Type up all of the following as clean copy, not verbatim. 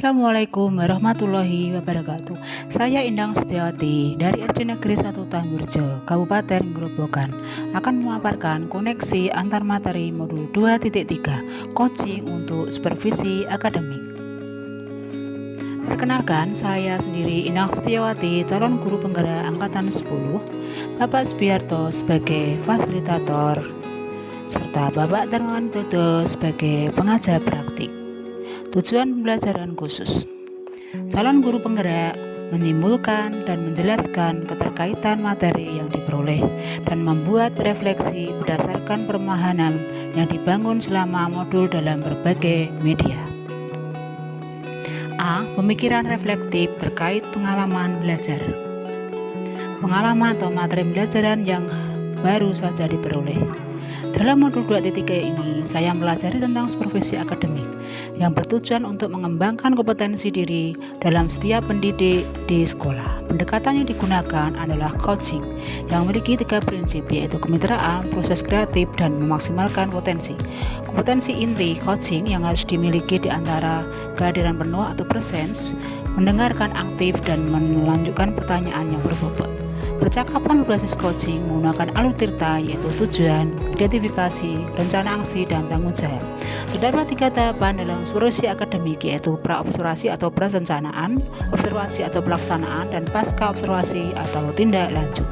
Assalamualaikum warahmatullahi wabarakatuh. Saya Indang Setiawati dari SD Negeri 1 Tamburjo, Kabupaten Grobogan, akan memaparkan koneksi antar materi modul 2.3 coaching untuk supervisi akademik. Perkenalkan, saya sendiri Indang Setiawati, calon guru penggerak angkatan 10, Bapak Subiarto sebagai fasilitator, serta Bapak Darmawan Dodo sebagai pengajar praktik. Tujuan pembelajaran khusus. Calon guru penggerak menyimpulkan dan menjelaskan keterkaitan materi yang diperoleh dan membuat refleksi berdasarkan pemahaman yang dibangun selama modul dalam berbagai media. A. Pemikiran reflektif terkait pengalaman belajar. Pengalaman atau materi pembelajaran yang baru saja diperoleh. Dalam modul 2.3 ini, saya mempelajari tentang supervisi akademik yang bertujuan untuk mengembangkan kompetensi diri dalam setiap pendidik di sekolah. Pendekatan yang digunakan adalah coaching yang memiliki 3 prinsip, yaitu kemitraan, proses kreatif, dan memaksimalkan potensi. Kompetensi inti coaching yang harus dimiliki di antara kehadiran penuh atau presence, mendengarkan aktif, dan melanjutkan pertanyaan yang berbobot. Percakapan berbasis coaching menggunakan alur tirta, yaitu tujuan, identifikasi, rencana aksi, dan tanggung jawab. Terdapat 3 tahapan dalam supervisi akademik, yaitu pra-observasi atau perencanaan, observasi atau pelaksanaan, dan pasca observasi atau tindak lanjut.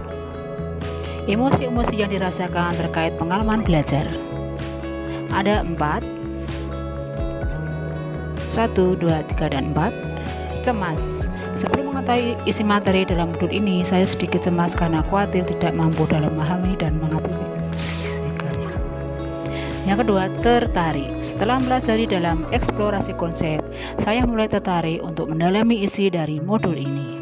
Emosi-emosi yang dirasakan terkait pengalaman belajar ada 4. 1, 2, 3, dan 4. Cemas. Sebelum mengetahui isi materi dalam modul ini, saya sedikit cemas karena khawatir tidak mampu dalam memahami dan mengaplikasikannya. Yang kedua, tertarik. Setelah mempelajari dalam eksplorasi konsep, saya mulai tertarik untuk mendalami isi dari modul ini.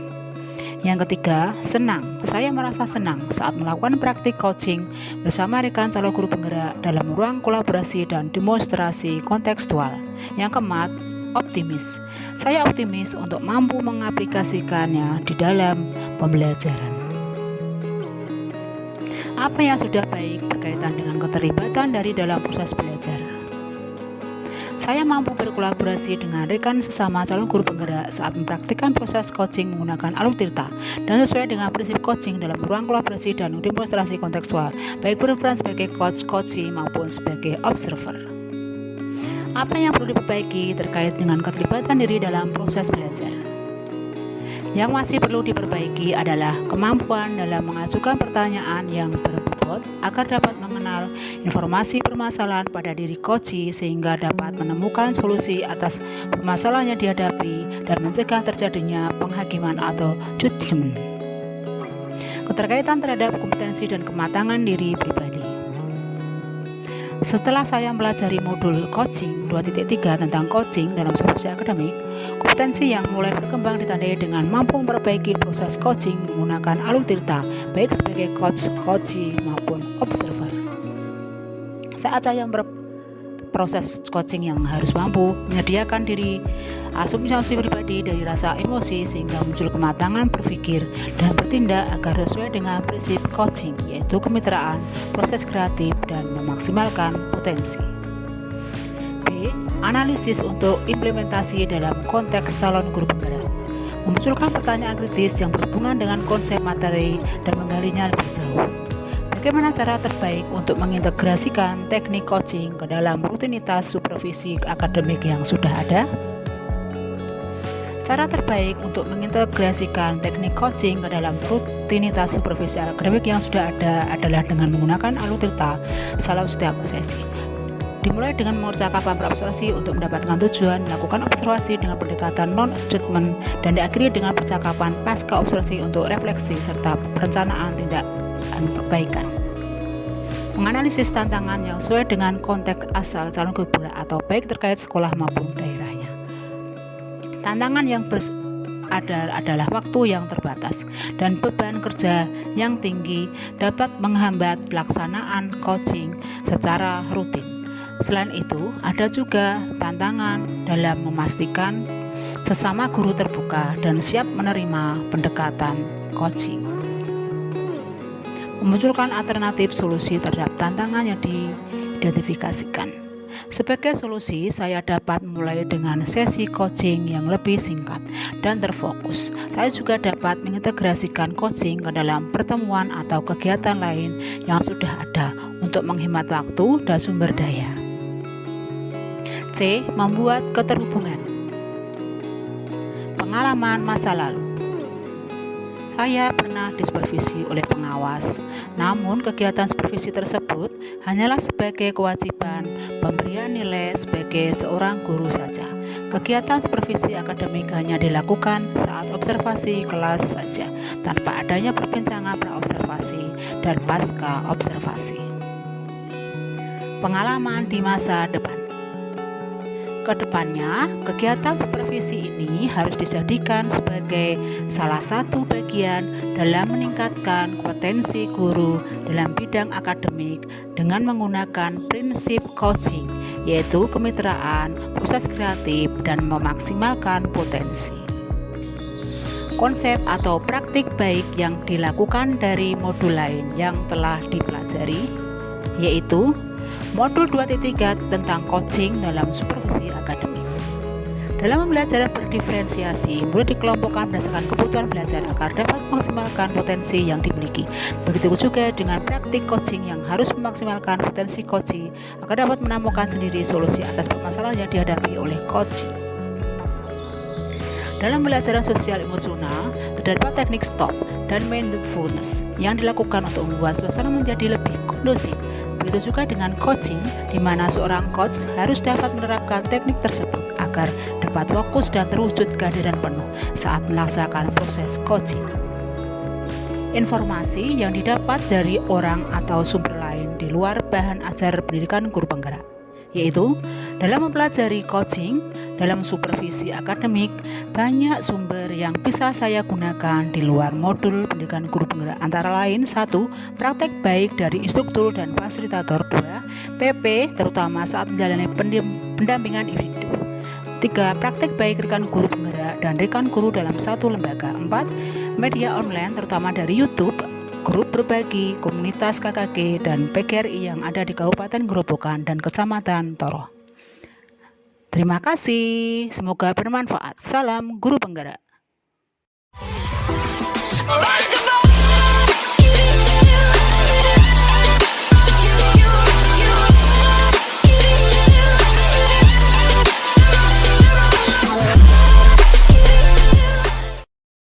Yang ketiga, senang. Saya merasa senang saat melakukan praktik coaching bersama rekan calon guru penggerak dalam ruang kolaborasi dan demonstrasi kontekstual. Yang keempat, optimis. Saya optimis untuk mampu mengaplikasikannya di dalam pembelajaran. Apa yang sudah baik berkaitan dengan keterlibatan dari dalam proses belajar? Saya mampu berkolaborasi dengan rekan sesama calon guru penggerak saat mempraktikkan proses coaching menggunakan alur tirta dan sesuai dengan prinsip coaching dalam ruang kolaborasi dan demonstrasi kontekstual, baik berperan sebagai coaching maupun sebagai observer. Apa yang perlu diperbaiki terkait dengan keterlibatan diri dalam proses belajar? Yang masih perlu diperbaiki adalah kemampuan dalam mengajukan pertanyaan yang berbobot agar dapat mengenal informasi permasalahan pada diri coachee sehingga dapat menemukan solusi atas permasalahan yang dihadapi dan mencegah terjadinya penghakiman atau judgement. Keterkaitan terhadap kompetensi dan kematangan diri pribadi. Setelah saya mempelajari modul coaching 2.3 tentang coaching dalam supervisi akademik, kompetensi yang mulai berkembang ditandai dengan mampu memperbaiki proses coaching menggunakan alur tirta, baik sebagai coachee maupun observer. Saat saya proses coaching yang harus mampu menyediakan diri asumsi pribadi dari rasa emosi sehingga muncul kematangan berpikir dan bertindak agar sesuai dengan prinsip coaching, yaitu kemitraan, proses kreatif, dan memaksimalkan potensi. B. Analisis untuk implementasi dalam konteks calon guru penggerak. Memunculkan pertanyaan kritis yang berhubungan dengan konsep materi dan menggalinya lebih jauh. Bagaimana cara terbaik untuk mengintegrasikan teknik coaching ke dalam rutinitas supervisi akademik yang sudah ada? Cara terbaik untuk mengintegrasikan teknik coaching ke dalam rutinitas supervisi akademik yang sudah ada adalah dengan menggunakan alur tirta dalam setiap sesi. Dimulai dengan percakapan pra-observasi untuk mendapatkan tujuan, melakukan observasi dengan pendekatan non-judgment, dan diakhiri dengan percakapan pasca observasi untuk refleksi serta perencanaan tindakan perbaikan. Menganalisis tantangan yang sesuai dengan konteks asal calon guru penggerak atau baik terkait sekolah maupun daerahnya. Tantangan yang adalah waktu yang terbatas dan beban kerja yang tinggi dapat menghambat pelaksanaan coaching secara rutin. Selain itu, ada juga tantangan dalam memastikan sesama guru terbuka dan siap menerima pendekatan coaching. Memunculkan alternatif solusi terhadap tantangan yang diidentifikasikan. Sebagai solusi, saya dapat mulai dengan sesi coaching yang lebih singkat dan terfokus. Saya juga dapat mengintegrasikan coaching ke dalam pertemuan atau kegiatan lain yang sudah ada untuk menghemat waktu dan sumber daya. C. Membuat keterhubungan. Pengalaman masa lalu. Saya pernah disupervisi oleh pengawas, namun kegiatan supervisi tersebut hanyalah sebagai kewajiban pemberian nilai sebagai seorang guru saja. Kegiatan supervisi akademik hanya dilakukan saat observasi kelas saja, tanpa adanya perbincangan praobservasi dan pasca observasi. Pengalaman di masa depan. Kedepannya, kegiatan supervisi ini harus dijadikan sebagai salah satu bagian dalam meningkatkan kompetensi guru dalam bidang akademik dengan menggunakan prinsip coaching, yaitu kemitraan, proses kreatif, dan memaksimalkan potensi. Konsep atau praktik baik yang dilakukan dari modul lain yang telah dipelajari, yaitu Modul 2.3 tentang coaching dalam supervisi akademik. Dalam pembelajaran berdiferensiasi, murid dikelompokkan berdasarkan kebutuhan belajar agar dapat memaksimalkan potensi yang dimiliki. Begitu juga dengan praktik coaching yang harus memaksimalkan potensi coaching agar dapat menemukan sendiri solusi atas permasalahan yang dihadapi oleh coaching. Dalam pembelajaran sosial emosional, terdapat teknik stop dan mindfulness yang dilakukan untuk membuat suasana menjadi lebih kondusif. Begitu juga dengan coaching, di mana seorang coach harus dapat menerapkan teknik tersebut agar dapat fokus dan terwujud kehadiran penuh saat melaksanakan proses coaching. Informasi yang didapat dari orang atau sumber lain di luar bahan ajar pendidikan guru penggerak, yaitu dalam mempelajari coaching dalam supervisi akademik, banyak sumber yang bisa saya gunakan di luar modul pendidikan guru penggerak, antara lain 1. Praktek baik dari instruktur dan fasilitator. 2. PP terutama saat menjalani pendampingan individu. 3. Praktek baik rekan guru penggerak dan rekan guru dalam satu lembaga. 4. Media online terutama dari YouTube, grup berbagi, komunitas KKG, dan PGRI yang ada di Kabupaten Gerobokan dan Kecamatan Toro. Terima kasih, semoga bermanfaat. Salam Guru Penggerak.